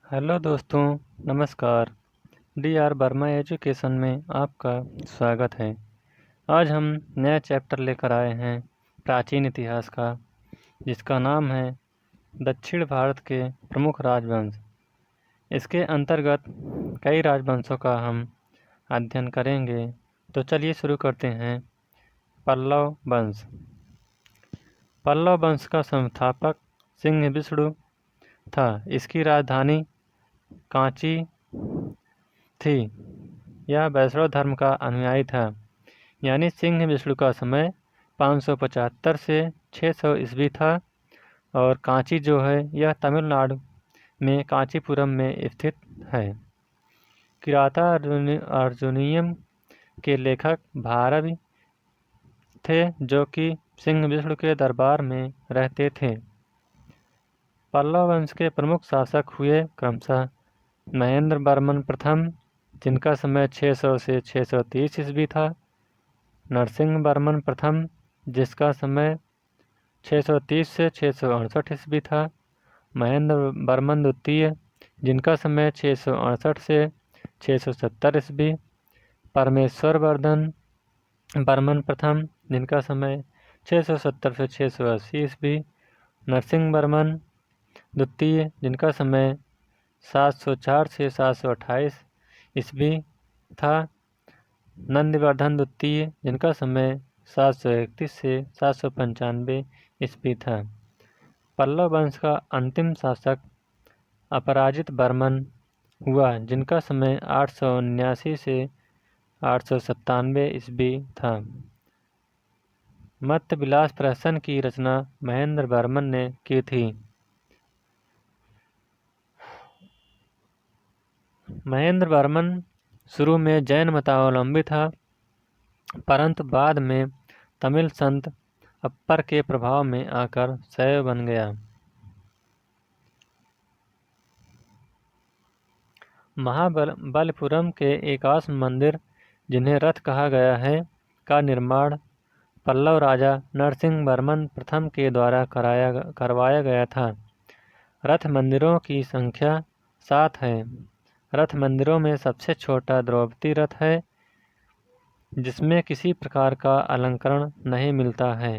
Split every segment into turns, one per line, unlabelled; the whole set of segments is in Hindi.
हेलो दोस्तों, नमस्कार। डी आर वर्मा एजुकेशन में आपका स्वागत है। आज हम नया चैप्टर लेकर आए हैं प्राचीन इतिहास का, जिसका नाम है दक्षिण भारत के प्रमुख राजवंश। इसके अंतर्गत कई राजवंशों का हम अध्ययन करेंगे। तो चलिए शुरू करते हैं। पल्लव वंश। पल्लव वंश का संस्थापक सिंह विष्णु था। इसकी राजधानी कांची थी। यह वैष्णव धर्म का अनुयायी था। यानी सिंह विष्णु का समय 575 से 600 ईस्वी था। और कांची जो है यह तमिलनाडु में कांचीपुरम में स्थित है। किराता अर्जुनियम के लेखक भारवी थे, जो कि सिंह विष्णु के दरबार में रहते थे। पल्लव वंश के प्रमुख शासक हुए क्रमशः महेंद्र वर्मन प्रथम, जिनका समय 600 से 630 ईस्वी था। नरसिंह वर्मन प्रथम, जिसका समय 630 से 668 ईस्वी था। महेंद्र वर्मन द्वितीय, जिनका समय 668 से 670 ईस्वी। परमेश्वर वर्धन वर्मन प्रथम, जिनका समय 670 से 680 ईस्वी। नरसिंह वर्मन द्वितीय, जिनका समय 704 से 728 ईस्वी था। नंदवर्धन द्वितीय, जिनका समय 731 से 795 ईस्वी था। पल्लव वंश का अंतिम शासक अपराजित वर्मन हुआ, जिनका समय 879 से 897 ईस्वी था। मत्स्य विलास प्रहसन की रचना महेंद्र वर्मन ने की थी। महेंद्र वर्मन शुरू में जैन मतावलंबी था, परंतु बाद में तमिल संत अप्पर के प्रभाव में आकर शैव बन गया। महाबलीपुरम के एकाश्म मंदिर, जिन्हें रथ कहा गया है, का निर्माण पल्लव राजा नरसिंह वर्मन प्रथम के द्वारा करवाया गया था। रथ मंदिरों की संख्या 7 है। रथ मंदिरों में सबसे छोटा द्रौपदी रथ है, जिसमें किसी प्रकार का अलंकरण नहीं मिलता है।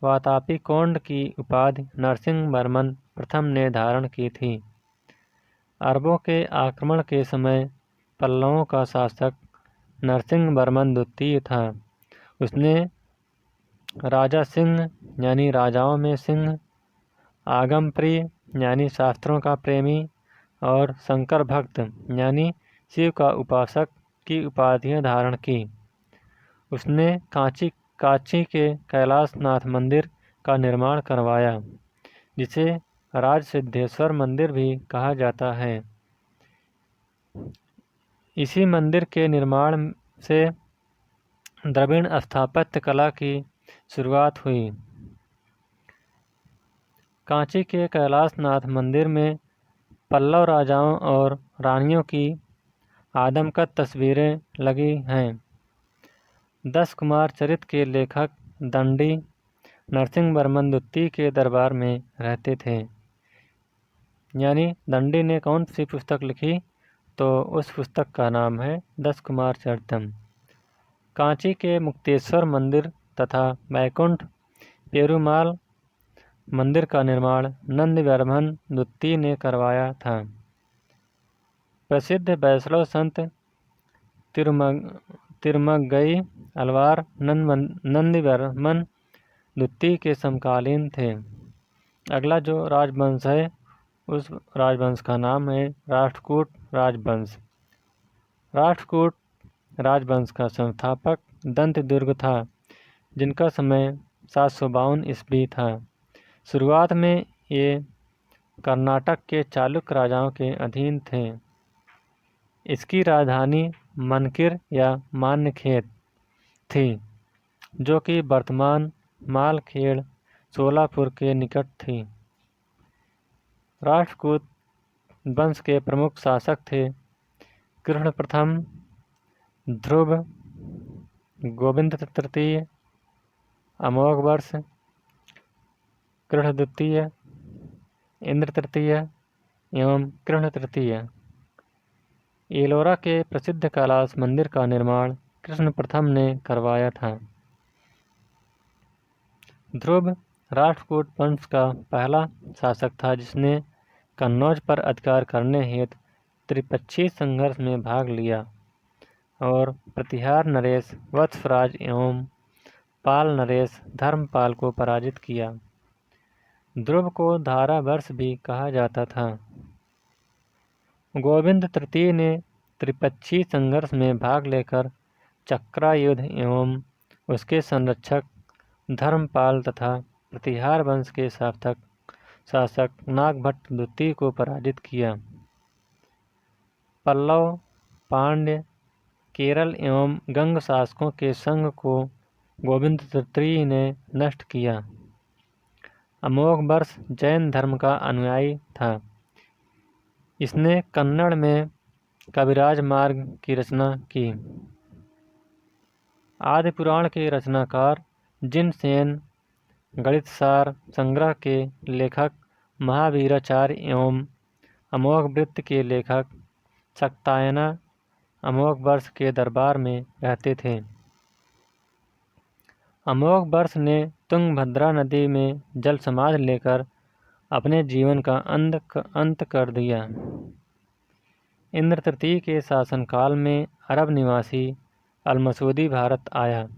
वातापी कोंड की उपाधि नरसिंह वर्मन प्रथम ने धारण की थी। अरबों के आक्रमण के समय पल्लवों का शासक नरसिंह वर्मन द्वितीय था। उसने राजा सिंह यानी राजाओं में सिंह, आगम प्रिय यानी शास्त्रों का प्रेमी, और शंकर भक्त यानी शिव का उपासक की उपाधियां धारण की। उसने कांची के कैलाशनाथ मंदिर का निर्माण करवाया, जिसे राज सिद्धेश्वर मंदिर भी कहा जाता है। इसी मंदिर के निर्माण से द्रविड़ स्थापत्य कला की शुरुआत हुई। कांची के कैलाशनाथ मंदिर में पल्लव राजाओं और रानियों की आदमकद तस्वीरें लगी हैं। 10 कुमार चरित्र के लेखक दंडी नरसिंह वर्मन द्वितीय के दरबार में रहते थे। यानी दंडी ने कौन सी पुस्तक लिखी, तो उस पुस्तक का नाम है 10 कुमार चरितम। कांची के मुक्तेश्वर मंदिर तथा वैकुंठ पेरुमाल मंदिर का निर्माण नंदवर्मन द्वितीय ने करवाया था। प्रसिद्ध वैष्णव संत तिरुमंगई अलवार नंदवर्मन द्वितीय के समकालीन थे। अगला जो राजवंश है, उस राजवंश का नाम है राष्ट्रकूट राजवंश। राष्ट्रकूट राजवंश का संस्थापक दंतदुर्ग था, जिनका समय 752 ईस्वी था। शुरुआत में ये कर्नाटक के चालुक्य राजाओं के अधीन थे। इसकी राजधानी मनकिर या मान्यखेत थी, जो कि वर्तमान मालखेड़ सोलापुर के निकट थी। राष्ट्रकूट वंश के प्रमुख शासक थे कृष्ण प्रथम, ध्रुव, गोविंद तृतीय, अमोघ वर्ष, कृष्ण द्वितीय, इंद्र तृतीय, एवं कृष्ण तृतीय। एलोरा के प्रसिद्ध कैलाश मंदिर का निर्माण कृष्ण प्रथम ने करवाया था। ध्रुव राष्ट्रकूट वंश का पहला शासक था जिसने कन्नौज पर अधिकार करने हेतु त्रिपक्षीय संघर्ष में भाग लिया और प्रतिहार नरेश वत्सराज एवं पाल नरेश धर्मपाल को पराजित किया। ध्रुव को धारावर्ष भी कहा जाता था। गोविंद तृतीय ने त्रिपक्षीय संघर्ष में भाग लेकर चक्रायुध एवं उसके संरक्षक धर्मपाल तथा प्रतिहार वंश के शासक नागभट्ट द्वितीय को पराजित किया। पल्लव, पांड्य, केरल एवं गंग शासकों के संघ को गोविंद तृतीय ने नष्ट किया। अमोघ वर्ष जैन धर्म का अनुयायी था। इसने कन्नड़ में कविराज मार्ग की रचना की। आदि पुराण के रचनाकार जिनसेन, गणितसार संग्रह के लेखक महावीराचार्य एवं अमोघ वृत्त के लेखक शक्तायना अमोघ वर्ष के दरबार में रहते थे। अमोघ वर्ष ने तुंगभद्रा नदी में जल समाधि लेकर अपने जीवन का अंत कर दिया। इंद्र तृतीय के शासनकाल में अरब निवासी अलमसूदी भारत आया।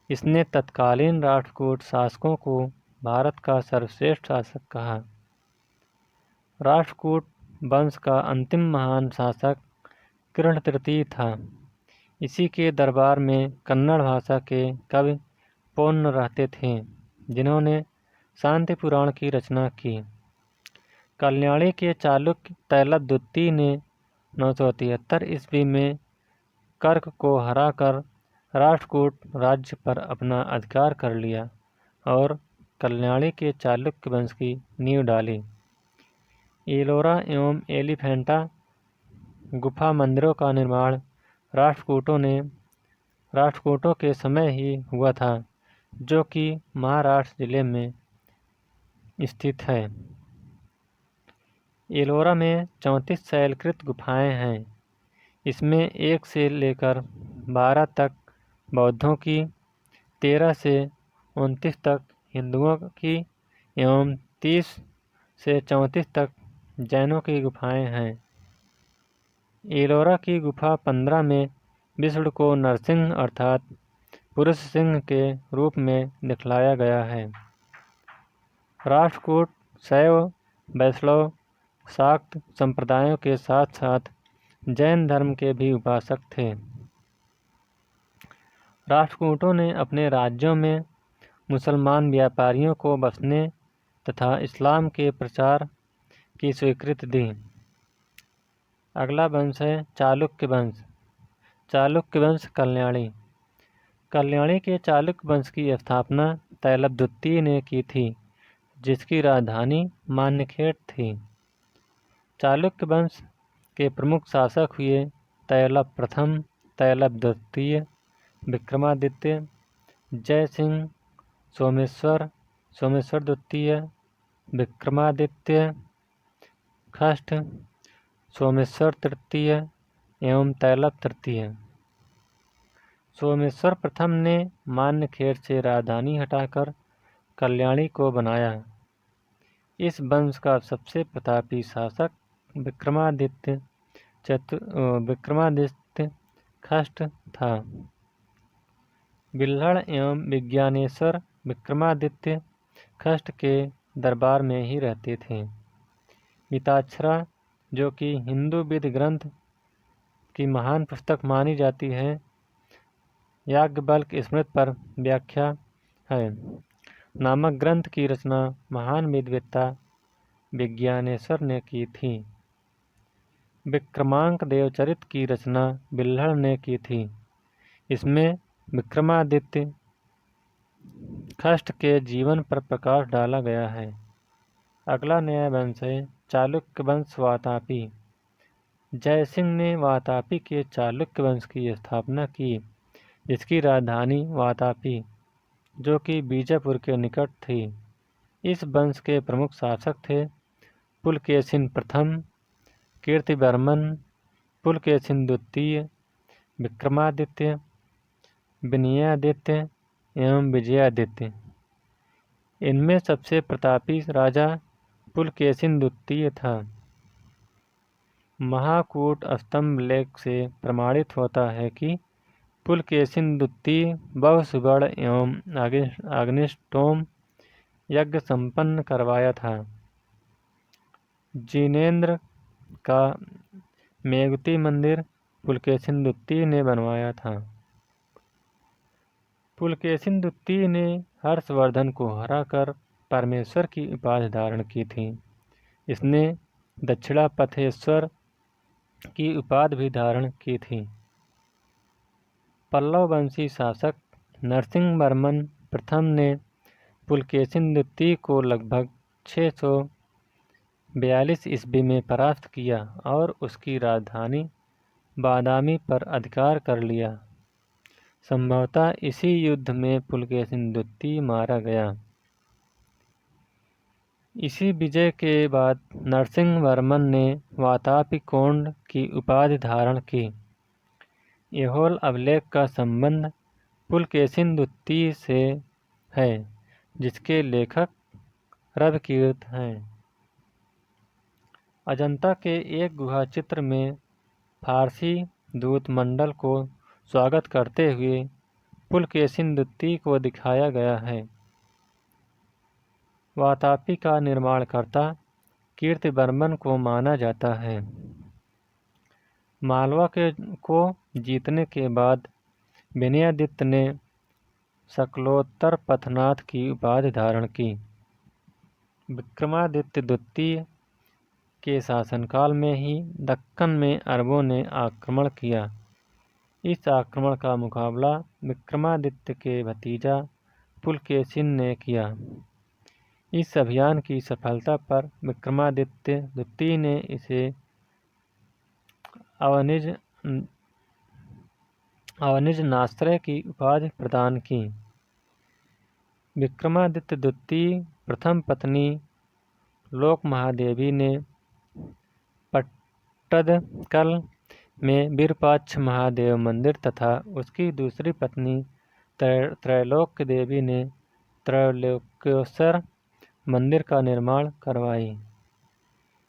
इसने तत्कालीन राष्ट्रकूट शासकों को भारत का सर्वश्रेष्ठ शासक कहा। राष्ट्रकूट वंश का अंतिम महान शासक कृष्ण तृतीय था। इसी के दरबार में कन्नड़ भाषा के कवि पौन्न रहते थे जिन्होंने शांति पुराण की रचना की। कल्याणी के चालुक्य तैलप द्वितीय ने 973 ईस्वी में कर्क को हराकर राष्ट्रकूट राज्य पर अपना अधिकार कर लिया और कल्याणी के चालुक्य वंश की नींव डाली। एलोरा एवं एलिफेंटा गुफा मंदिरों का निर्माण राष्ट्रकूटों के समय ही हुआ था, जो कि महाराष्ट्र जिले में स्थित है। एलोरा में 34 शैलकृत गुफाएं हैं। इसमें 1 से लेकर 12 तक बौद्धों की, 13 से 29 तक हिंदुओं की एवं 30 से 34 तक जैनों की गुफाएं हैं। एलोरा की गुफा 15 में विष्णु को नरसिंह अर्थात पुरुष सिंह के रूप में दिखलाया गया है। राष्ट्रकूट शैव, वैष्णव, शाक्त संप्रदायों के साथ साथ जैन धर्म के भी उपासक थे। राष्ट्रकूटों ने अपने राज्यों में मुसलमान व्यापारियों को बसने तथा इस्लाम के प्रचार की स्वीकृति दी। अगला वंश है चालुक्य वंश। चालुक्य वंश कल्याणी। कल्याणी के चालुक्य वंश की स्थापना तैलप द्वितीय ने की थी, जिसकी राजधानी मान्यखेड़ थी। चालुक्य वंश के प्रमुख शासक हुए तैलप प्रथम, तैलप द्वितीय, विक्रमादित्य, जयसिंह, सोमेश्वर, सोमेश्वर द्वितीय, विक्रमादित्य, खष्ट, सोमेश्वर तृतीय एवं तैलप तृतीय। सोमेश्वर प्रथम ने मान्यखेड़ से राजधानी हटाकर कल्याणी को बनाया। इस वंश का सबसे प्रतापी शासक विक्रमादित्य खष्ट था। बिल्हड़ एवं विज्ञानेश्वर विक्रमादित्य खष्ट के दरबार में ही रहते थे। मिताक्षरा, जो कि हिंदू विधि ग्रंथ की महान पुस्तक मानी जाती है, याज्ञवल्क स्मृति पर व्याख्या है नामक ग्रंथ की रचना महान विद्वता विज्ञानेश्वर ने की थी। विक्रमांक देवचरित की रचना बिल्हड़ ने की थी। इसमें विक्रमादित्य खष्ट के जीवन पर प्रकाश डाला गया है। अगला नया वंश है चालुक्य वंश वातापी। जयसिंह ने वातापी के चालुक्य वंश की स्थापना की, जिसकी राजधानी वातापी, जो कि बीजापुर के निकट थी। इस वंश के प्रमुख शासक थे पुलकेशिन प्रथम, कीर्तिवर्मन, पुलकेशिन द्वितीय, विक्रमादित्य, विनयादित्य एवं विजयादित्य। इनमें सबसे प्रतापी राजा पुलकेशिन द्वितीय था। महाकूट स्तंभ लेख से प्रमाणित होता है कि पुलकेशिन द्वितीय बहु सुवर्ण एवं अग्निष्टोम यज्ञ संपन्न करवाया था। जिनेंद्र का मेघुती मंदिर पुलकेशिन द्वितीय ने बनवाया था। पुलकेशिन द्वितीय ने हर्षवर्धन को हराकर परमेश्वर की उपाधि धारण की थी। इसने दक्षिणापथेश्वर की उपाधि भी धारण की थी। पल्लव वंशी शासक नरसिंहवर्मन प्रथम ने पुलकेशिन द्वितीय को लगभग 642 ईस्वी में परास्त किया और उसकी राजधानी बादामी पर अधिकार कर लिया। संभवतः इसी युद्ध में पुलकेशिन द्वितीय मारा गया। इसी विजय के बाद नरसिंहवर्मन ने वातापी कोंड की उपाधि धारण की। ऐहोल अभिलेख का संबंध पुलकेशिन द्वितीय से है, जिसके लेखक रविकीर्त हैं। अजंता के एक गुहा चित्र में फारसी दूत मंडल को स्वागत करते हुए पुलकेशिन द्वितीय को दिखाया गया है। वातापी का निर्माणकर्ता कीर्तिवर्मन को माना जाता है। मालवा को जीतने के बाद विनयादित्य ने शकलोत्तर पथनाथ की उपाधि धारण की। विक्रमादित्य द्वितीय के शासनकाल में ही दक्कन में अरबों ने आक्रमण किया। इस आक्रमण का मुकाबला विक्रमादित्य के भतीजा पुलकेशिन ने किया। इस अभियान की सफलता पर विक्रमादित्य द्वितीय ने इसे अवनिजनाश्रय की उपाधि प्रदान की। विक्रमादित्य द्वितीय प्रथम पत्नी लोकमहादेवी ने पट्टदकल में विरूपाक्ष महादेव मंदिर तथा उसकी दूसरी पत्नी त्रैलोक्य देवी ने त्रैलोक्येश्वर मंदिर का निर्माण करवाई।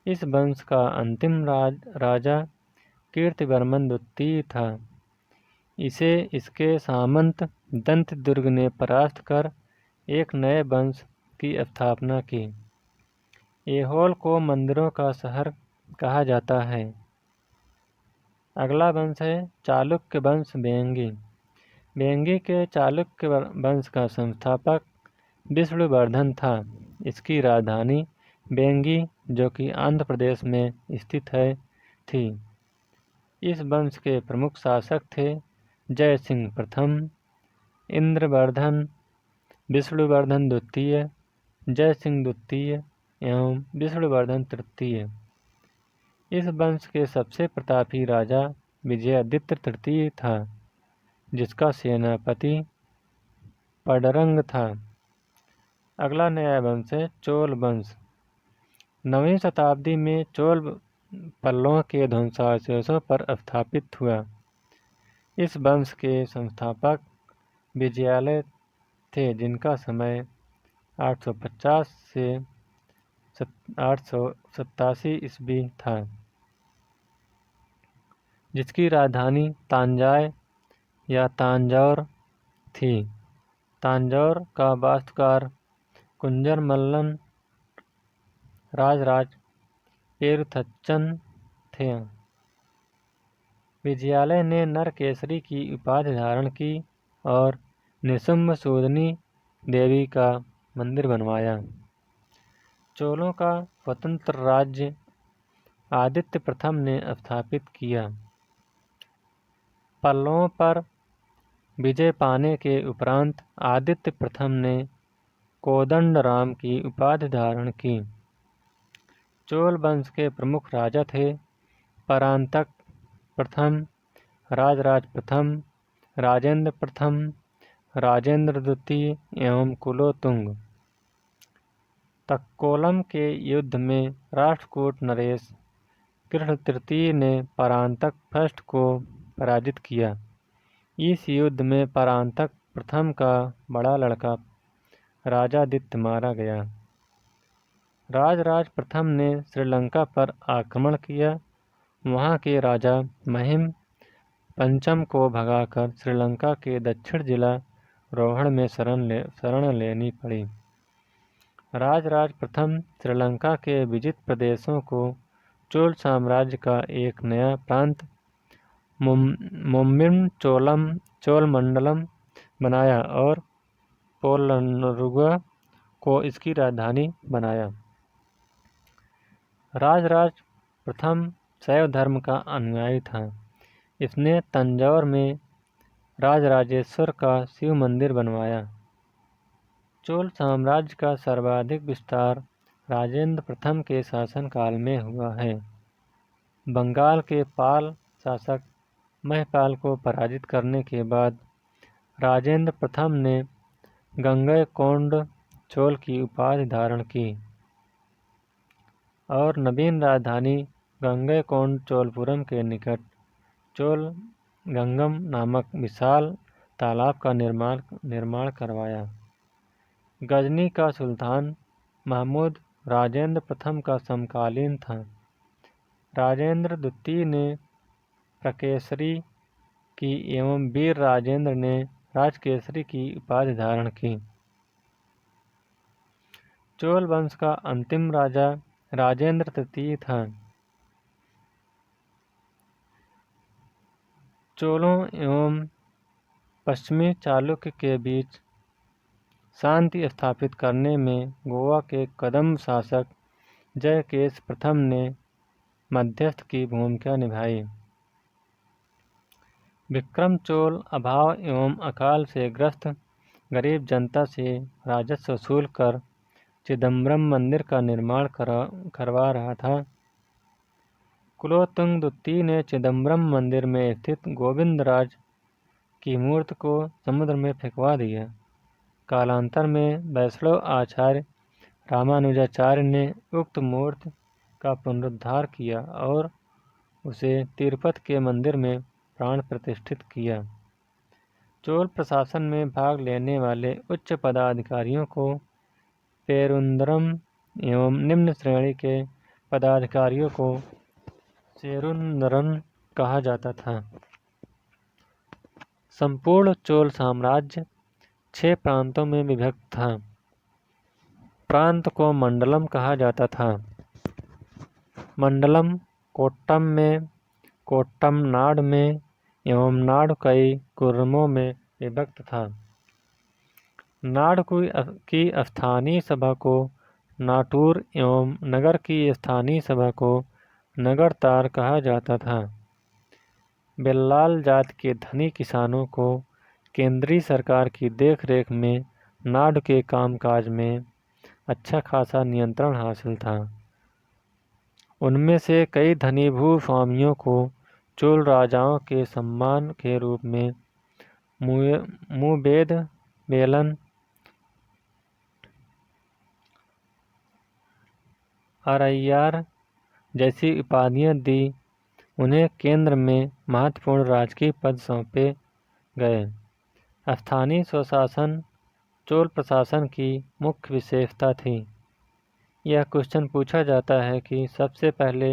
इस वंश का अंतिम राजा कीर्तिवर्मन द्वितीय था। इसे इसके सामंत दंतदुर्ग ने परास्त कर एक नए वंश की स्थापना की। ऐहोल को मंदिरों का शहर कहा जाता है। अगला वंश है चालुक्य वंश वेंगी। वेंगी के चालुक्य वंश का संस्थापक विष्णुवर्धन था। इसकी राजधानी वेंगी, जो कि आंध्र प्रदेश में स्थित है, थी। इस वंश के प्रमुख शासक थे जय सिंह प्रथम, इंद्रवर्धन, विष्णुवर्धन द्वितीय, जय सिंह द्वितीय एवं विष्णुवर्धन तृतीय। इस वंश के सबसे प्रतापी राजा विजयादित्य तृतीय था, जिसका सेनापति पडरंग था। अगला नया वंश है चोल वंश। 9वीं शताब्दी में चोल पल्लवों के ध्वंसावशेषों पर स्थापित हुआ। इस वंश के संस्थापक विजयालय थे, जिनका समय 850 से 887 ईस्वी था, जिसकी राजधानी तांजाय या तांजौर थी। तांजौर का वास्तुकार कुंजर मल्लन राजराज पेरुथच्चन थे। विजयालय ने नरकेसरी की उपाधि धारण की और निशुम्भ सूदनी देवी का मंदिर बनवाया। चोलों का स्वतंत्र राज्य आदित्य प्रथम ने स्थापित किया। पल्लवों पर विजय पाने के उपरांत आदित्य प्रथम ने कोदंडराम की उपाधि धारण की। चोल वंश के प्रमुख राजा थे परांतक प्रथम, राजराज प्रथम, राजेंद्र प्रथम, राजेंद्र द्वितीय एवं कुलोतुंग। तक्कोलम के युद्ध में राष्ट्रकूट नरेश कृष्ण तृतीय ने परांतक फर्स्ट को पराजित किया। इस युद्ध में परांतक प्रथम का बड़ा लड़का राजादित्य मारा गया। राजराज प्रथम ने श्रीलंका पर आक्रमण किया। वहां के राजा महिम पंचम को भगाकर श्रीलंका के दक्षिण जिला रोहण में शरण लेनी पड़ी। राजराज प्रथम श्रीलंका के विजित प्रदेशों को चोल साम्राज्य का एक नया प्रांत मुम्मिन चोलमंडलम बनाया और पोलन्नुरुगा को इसकी राजधानी बनाया। राजराज प्रथम शैव धर्म का अनुयायी था। इसने तंजौर में राजराजेश्वर का शिव मंदिर बनवाया। चोल साम्राज्य का सर्वाधिक विस्तार राजेंद्र प्रथम के शासनकाल में हुआ है। बंगाल के पाल शासक महिपाल को पराजित करने के बाद राजेंद्र प्रथम ने गंगैकोंड चोल की उपाधि धारण की और नवीन राजधानी गंगैकोंड चोलपुरम के निकट चोल गंगम नामक विशाल तालाब का निर्माण करवाया। गजनी का सुल्तान महमूद राजेंद्र प्रथम का समकालीन था। राजेंद्र द्वितीय ने प्रकेसरी की एवं वीर राजेंद्र ने राजकेसरी की उपाधि धारण की। चोल वंश का अंतिम राजा राजेंद्र तृतीय था। चोलों एवं पश्चिमी चालुक्य के बीच शांति स्थापित करने में गोवा के कदंब शासक जयकेश प्रथम ने मध्यस्थ की भूमिका निभाई। विक्रम चोल अभाव एवं अकाल से ग्रस्त गरीब जनता से राजस्व वसूल कर चिदम्बरम मंदिर का निर्माण करवा रहा था। कुलोत्तुंग द्वितीय ने चिदम्बरम मंदिर में स्थित गोविंदराज की मूर्ति को समुद्र में फेंकवा दिया। कालांतर में वैष्णव आचार्य रामानुजाचार्य ने उक्त मूर्ति का पुनरुद्धार किया और उसे तिरुपति के मंदिर में प्राण प्रतिष्ठित किया। चोल प्रशासन में भाग लेने वाले उच्च पदाधिकारियों को पेरुंदरम एवं निम्न श्रेणी के पदाधिकारियों को सेरुंदरन कहा जाता था। संपूर्ण चोल साम्राज्य 6 प्रांतों में विभक्त था। प्रांत को मंडलम कहा जाता था। मंडलम कोट्टम में, कोट्टम नाड में एवं नाड कई कुर्मों में विभक्त था। नाड की स्थानीय सभा को नाटूर एवं नगर की स्थानीय सभा को नगरतार कहा जाता था। बेल्लाल जात के धनी किसानों को केंद्रीय सरकार की देखरेख में नाड के कामकाज में अच्छा खासा नियंत्रण हासिल था। उनमें से कई धनी भूस्वामियों को चोल राजाओं के सम्मान के रूप में मुबेद बेलन, अरैयार जैसी उपाधियां दी। उन्हें केंद्र में महत्वपूर्ण राजकीय पद सौंपे गए। स्थानीय स्वशासन चोल प्रशासन की मुख्य विशेषता थी। यह क्वेश्चन पूछा जाता है कि सबसे पहले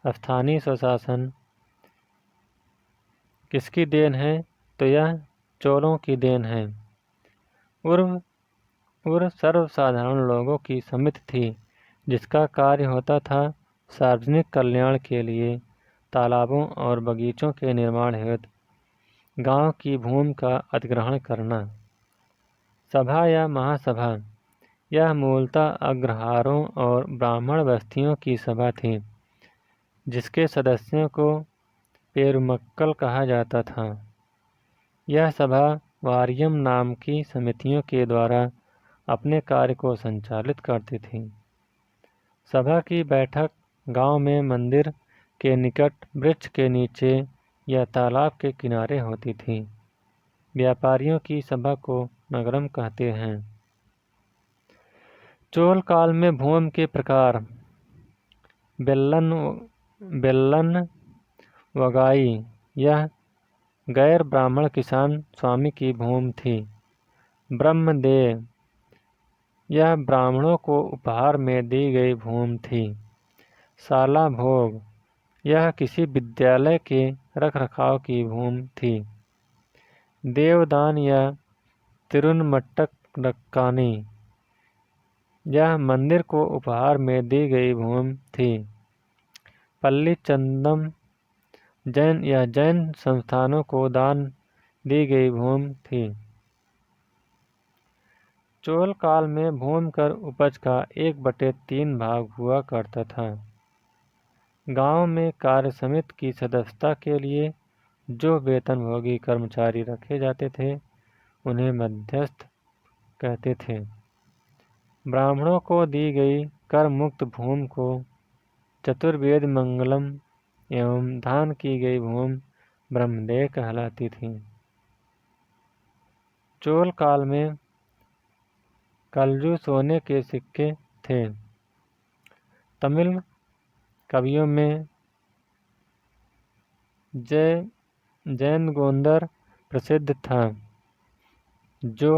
स्थानीय स्वशासन किसकी देन है, तो यह चोलों की देन है। उर्व सर्वसाधारण लोगों की समिति थी जिसका कार्य होता था सार्वजनिक कल्याण के लिए तालाबों और बगीचों के निर्माण हेतु गांव की भूमि का अधिग्रहण करना। सभा या महासभा, यह मूलतः अग्रहारों और ब्राह्मण बस्तियों की सभा थी जिसके सदस्यों को पेरुमक्कल कहा जाता था। यह सभा वारियम नाम की समितियों के द्वारा अपने कार्य को संचालित करती थी। सभा की बैठक गांव में मंदिर के निकट वृक्ष के नीचे या तालाब के किनारे होती थी। व्यापारियों की सभा को नगरम कहते हैं। चोल काल में भूमि के प्रकार बेल्लन वगाई यह गैर ब्राह्मण किसान स्वामी की भूमि थी। ब्रह्मदेव यह ब्राह्मणों को उपहार में दी गई भूमि थी। शाला भोग यह किसी विद्यालय के रखरखाव की भूमि थी। देवदान या तिरुनमट्टक्कानी यह मंदिर को उपहार में दी गई भूमि थी। पल्लीचंदम जैन संस्थानों को दान दी गई भूमि थी। चोल काल में भूमि कर उपज का 1/3 भाग हुआ करता था। गांव में कार्य समिति की सदस्यता के लिए जो वेतनभोगी कर्मचारी रखे जाते थे उन्हें मध्यस्थ कहते थे। ब्राह्मणों को दी गई कर मुक्त भूमि को चतुर्वेद मंगलम एवं दान की गई भूमि ब्रह्मदेव कहलाती थी। चोल काल में कलजू सोने के सिक्के थे। तमिल कवियों में जैन गोंदर प्रसिद्ध था जो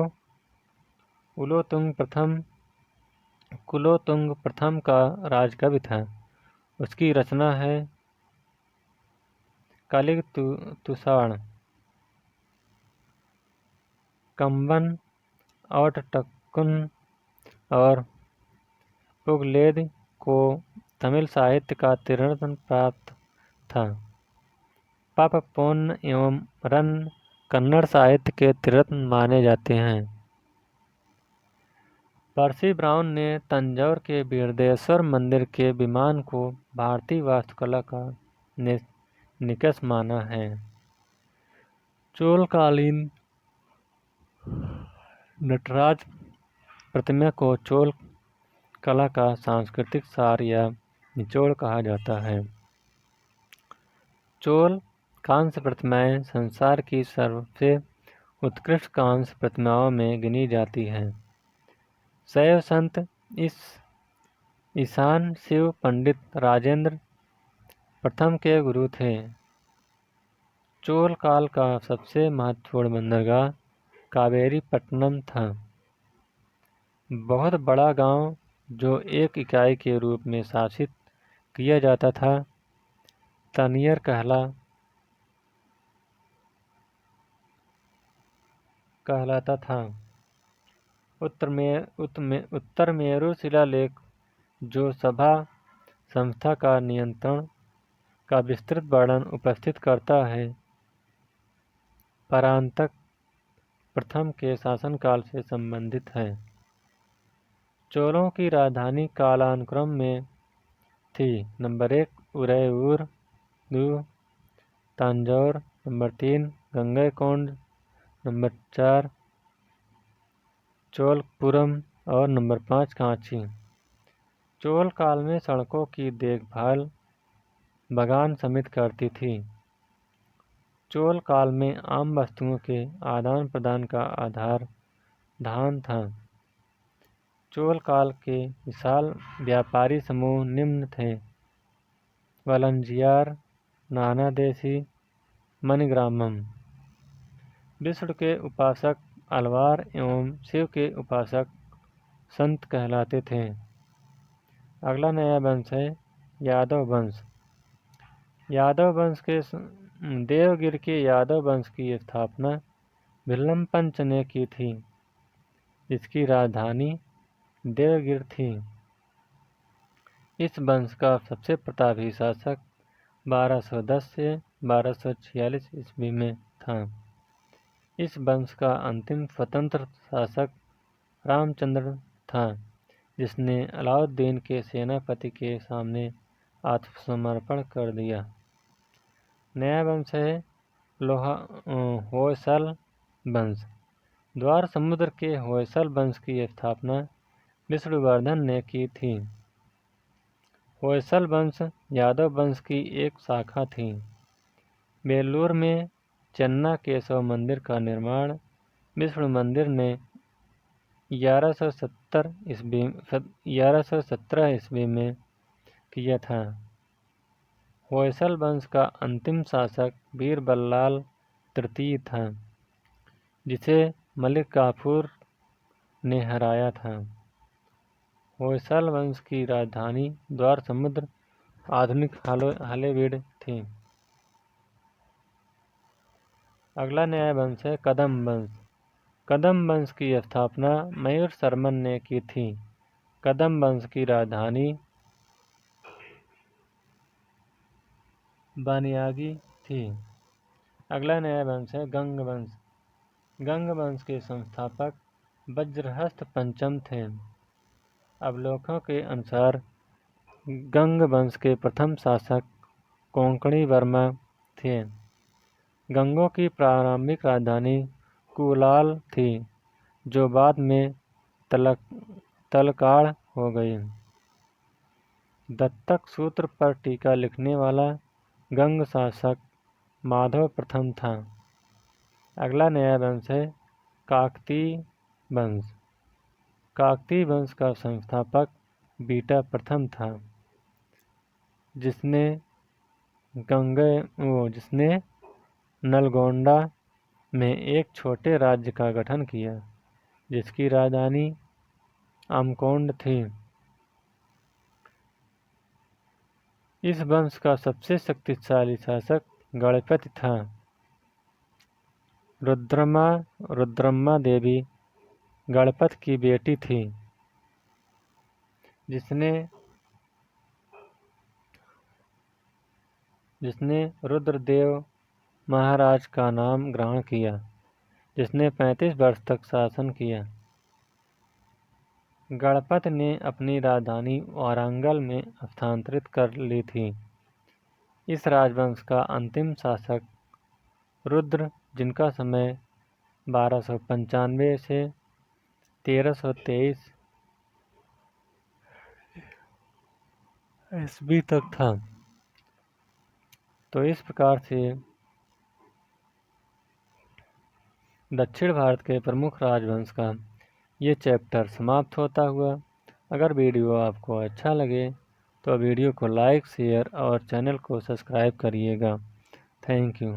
कुलोतुंग प्रथम का राजकवि था। उसकी रचना है कलिग तुषाण, कंबन, औटटक्कुन और पुगलेद को तमिल साहित्य का त्रिरत्न प्राप्त था। पप पोन्न एवं रन कन्नड़ साहित्य के त्रिरत्न माने जाते हैं। पर्सी ब्राउन ने तंजौर के बीरदेश्वर मंदिर के विमान को भारतीय वास्तुकला का निकष माना है। चोलकालीन नटराज प्रतिमा को चोल कला का सांस्कृतिक सार या निचोड़ कहा जाता है। चोल कांस्य प्रतिमाएं संसार की सबसे उत्कृष्ट कांस्य प्रतिमाओं में गिनी जाती हैं। शैव संत ईशान शिव पंडित राजेंद्र प्रथम के गुरु थे। चोल काल का सबसे महत्वपूर्ण बंदरगाह कावेरीपट्टनम था। बहुत बड़ा गांव जो एक इकाई के रूप में शासित किया जाता था तनियर कहलाता था। उत्तर मेरु शिलालेख जो सभा संस्था का नियंत्रण का विस्तृत वर्णन उपस्थित करता है परांतक प्रथम के शासनकाल से संबंधित है। चोलों की राजधानी कालानुक्रम में थी। Number 1 Udaipur, 2 Tanjore, number 3 Gangaikonda, number 4 Cholapuram और नंबर 5 कांची। चोल काल में सड़कों की देखभाल बगान समिति करती थी। चोल काल में आम वस्तुओं के आदान प्रदान का आधार धान था। चोल काल के विशाल व्यापारी समूह निम्न थे: वलंजियार, नानादेशी, मणिग्रामम। विष्णु के उपासक अलवार एवं शिव के उपासक संत कहलाते थे। अगला नया वंश है यादव वंश। यादव वंश के देवगिर के यादव वंश की स्थापना भिल्लम पंच ने की थी। इसकी राजधानी देवगिर थी। इस वंश का सबसे प्रतापी शासक 1210 से 1246 ईस्वी में था। इस वंश का अंतिम स्वतंत्र शासक रामचंद्र था जिसने अलाउद्दीन के सेनापति के सामने आत्मसमर्पण कर दिया। नया वंश है होयसल वंश। द्वार समुद्र के होयसल वंश की स्थापना विष्णुवर्धन ने की थी। होयसल वंश यादव वंश की एक शाखा थी। बेलूर में चन्ना केशव मंदिर का निर्माण विष्णु मंदिर ने 1117 ईस्वी में किया था। होयसल वंश का अंतिम शासक वीर बल्लाल तृतीय था, जिसे मलिक काफूर ने हराया था। होयसल वंश की राजधानी द्वार समुद्र आधुनिक हलेबीड थी। अगला न्याय वंश है कदम वंश। कदम वंश की स्थापना मयूर शर्मन ने की थी। कदम वंश की राजधानी बानियागी थी। अगला न्याय वंश है गंग वंश। गंग वंश के संस्थापक वज्रहस्त पंचम थे। अवलोकनों के अनुसार गंग वंश के प्रथम शासक कोंकणी वर्मा थे। गंगों की प्रारंभिक राजधानी कुलाल थी, जो बाद में तलकाड़ हो गई। दत्तक सूत्र पर टीका लिखने वाला गंग शासक माधव प्रथम था। अगला नया वंश है काकतीय वंश। काकतीय वंश का संस्थापक बीटा प्रथम था, जिसने नलगोंडा में एक छोटे राज्य का गठन किया, जिसकी राजधानी आमकोंड थी। इस वंश का सबसे शक्तिशाली शासक गणपति था। रुद्रम्मा देवी गणपति की बेटी थी, जिसने रुद्रदेव महाराज का नाम ग्रहण किया, जिसने 35 वर्ष तक शासन किया। गणपति ने अपनी राजधानी वारंगल में स्थानांतरित कर ली थी। इस राजवंश का अंतिम शासक रुद्र, जिनका समय 1295 से 1323 ईस्वी तक था। तो इस प्रकार से दक्षिण भारत के प्रमुख राजवंश का ये चैप्टर समाप्त होता हुआ। अगर वीडियो आपको अच्छा लगे तो वीडियो को लाइक, शेयर और चैनल को सब्सक्राइब करिएगा। Thank you.